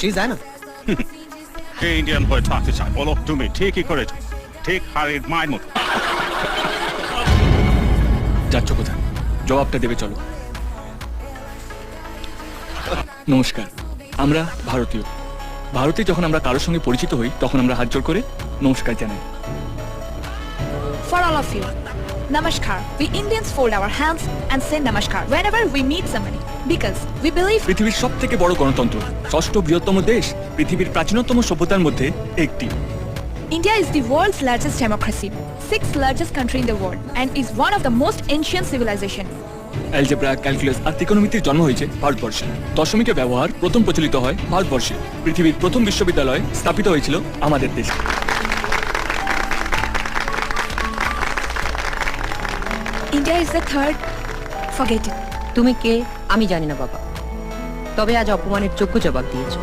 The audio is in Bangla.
সেই যায় না। কে ইন্ডিয়ান হয়ে থাকতে চায় বলো? তুমি ঠিকই করেছো, ঠিক হাড়ির মায়ের মতো। যাচ্ছ কোথায়? জবাবটা দেবে চলো। নমস্কার, আমরা ভারতীয়। ভারতে যখন আমরা কারোর সঙ্গে পরিচিত হই তখন আমরা হাত জোড় করে নমস্কার জানাই। For all of you, Namaskar. We Indians fold our hands and say Namaskar whenever we meet somebody because we believe পৃথিবীর সব থেকে বড় গণতন্ত্র, ষষ্ঠ বৃহত্তম দেশ, পৃথিবীর প্রাচীনতম সভ্যতার মধ্যে একটি। India is the world's largest democracy, sixth largest country in the world, and is one of the most ancient civilization. Algebra, calculus আর ত্রিকোণমিতির জন্ম হয়েছে ভারতবর্ষে। দশমিকের ব্যবহার প্রথম প্রচলিত হয় ভারতবর্ষে। পৃথিবীর প্রথম বিশ্ববিদ্যালয় স্থাপিত হয়েছিল আমাদের দেশে। India is the third. Forget it. তুমি কে আমি জানি না বাবা, তবে আজ অপমানের যোগ্য জবাব দিয়েছো।